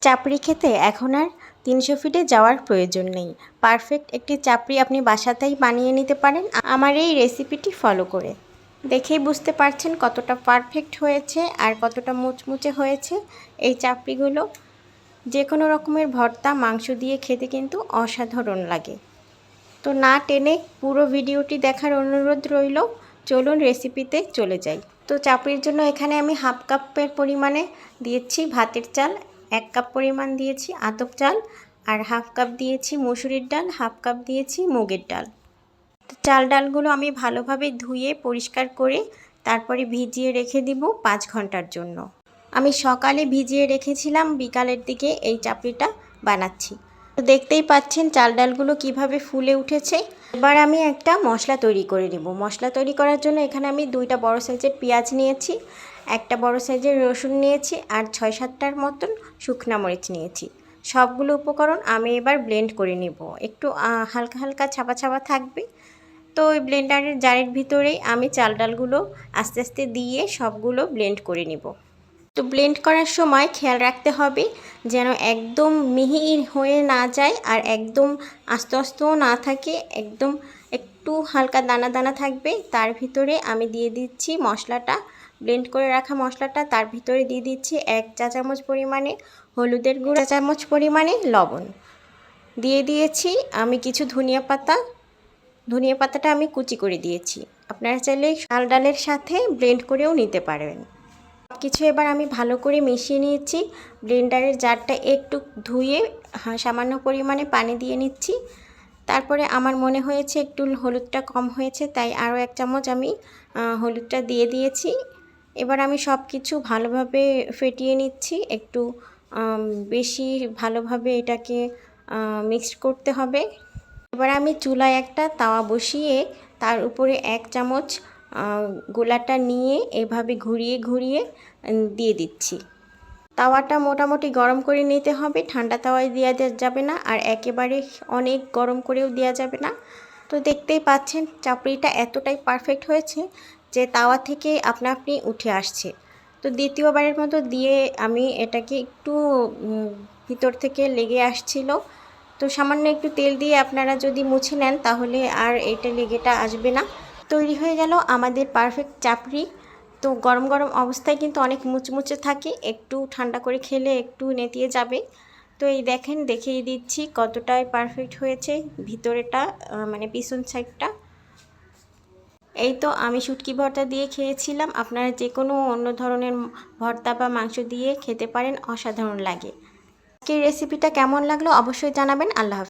চাপড়ি খেতে এখন আর 300 ফিটে যাওয়ার প্রয়োজন নেই। পারফেক্ট একটি চাপড়ি আপনি বাসাতেই বানিয়ে নিতে পারেন আমার এই রেসিপিটি ফলো করে। দেখেই বুঝতে পারছেন কতটা পারফেক্ট হয়েছে আর কতটা মুচমুচে হয়েছে এই চাপড়িগুলো। যে কোনো রকমের ভর্তা মাংস দিয়ে খেতে কিন্তু অসাধারণ লাগে। তো না টেনে পুরো ভিডিওটি দেখার অনুরোধ রইল। চলুন রেসিপিতে চলে যাই। তো চাপড়ির জন্য এখানে আমি হাফ কাপের পরিমাণে দিয়েছি ভাতের চাল, 1 কাপ পরিমাণ দিয়েছি আতপ চাল, আর হাফ কাপ দিয়েছি মসুরির ডাল, হাফ কাপ দিয়েছি মুগের ডাল। চাল ডালগুলো আমি ভালোভাবে ধুয়ে পরিষ্কার করে তারপরে ভিজিয়ে রেখে দিব 5 ঘন্টার জন্য। আমি সকালে ভিজিয়ে রেখেছিলাম, বিকালের দিকে এই চাপড়িটা বানাচ্ছি। তো দেখতেই পাচ্ছেন চাল ডালগুলো কিভাবে ফুলে উঠেছে। এবার আমি একটা মশলা তৈরি করে নেব। মশলা তৈরি করার জন্য এখানে আমি 2টা বড় সাইজের পেঁয়াজ নিয়েছি, একটা বড় সাইজের রসুন নিয়েছি, আর 6-7টার মতন শুকনা মরিচ নিয়েছি। সবগুলো উপকরণ আমি এবার ব্লেন্ড করে নেব। একটু হালকা হালকা ছাপা ছাপা থাকবে। তো ওই ব্লেন্ডারের জারের ভিতরেই আমি চাল ডালগুলো আস্তে আস্তে দিয়ে সবগুলো ব্লেন্ড করে নেব। তো ব্লেন্ড করার সময় খেয়াল রাখতে হবে যেন একদম মিহি হয়ে না যায় আর একদম আস্তে আস্তেও না থাকে, একদম একটু হালকা দানা দানা থাকবে। তার ভিতরে আমি দিয়ে দিচ্ছি মশলাটা, ব্লেন্ড করে রাখা মশলাটা। তার ভিতরে দিয়ে দিচ্ছি 1 চা চামচ পরিমাণে হলুদের গুঁড়ো, 1 চামচ পরিমাণে লবণ দিয়ে দিয়েছি। আমি কিছু ধনিয়া পাতাটা আমি কুচি করে দিয়েছি। আপনারা চাইলে চাল ডালের সাথে ব্লেন্ড করেও নিতে পারবেন। কিছু এবার আমি ভালো করে মিশিয়ে নিয়েছি। ব্লেন্ডারের জারটা একটু ধুয়ে সামান্য পরিমাণে পানি দিয়ে নিচ্ছি। তারপরে আমার মনে হয়েছে একটু হলুদটা কম হয়েছে, তাই আরও 1 চামচ আমি হলুদটা দিয়ে দিয়েছি। এবার আমি সব কিছু ভালোভাবে ফেটিয়ে নিচ্ছি। একটু বেশি ভালোভাবে এটাকে মিক্সড করতে হবে। এবার আমি চুলায় একটা তাওয়া বসিয়ে তার উপরে 1 চামচ গোলাটা নিয়ে এভাবে ঘুরিয়ে ঘুরিয়ে দিয়ে দিচ্ছি। তাওয়াটা মোটামুটি গরম করে নিতে হবে, ঠান্ডা তাওয়ায় দেওয়া যাবে না, আর একেবারে অনেক গরম করেও দেওয়া যাবে না। তো দেখতেই পাচ্ছেন চাপড়িটা এতটাই পারফেক্ট হয়েছে যে তাওয়া থেকে আপনা আপনি উঠে আসছে। তো দ্বিতীয়বারের মতো দিয়ে আমি এটাকে একটু ভিতর থেকে লেগে আসছিল। তো সামান্য একটু তেল দিয়ে আপনারা যদি মুছে নেন তাহলে আর এটা লেগেটা আসবে না। তৈরি হয়ে গেল আমাদের পারফেক্ট চাপড়ি। তো গরম গরম অবস্থায় কিন্তু অনেক মুচমুচে থাকে, একটু ঠান্ডা করে খেলে একটু নেতিয়ে যাবে। তো এই দেখেন, দেখিয়ে দিচ্ছি কতটাই পারফেক্ট হয়েছে ভিতরেটা, মানে পিছন সাইডটা। এই তো আমি শুটকি ভর্তা দিয়ে খেয়েছিলাম। আপনারা যে কোনো অন্য ধরনের ভর্তা বা মাংস দিয়ে খেতে পারেন, অসাধারণ লাগে। আজকের রেসিপিটা কেমন লাগলো অবশ্যই জানাবেন। আল্লাহ হাফেজ।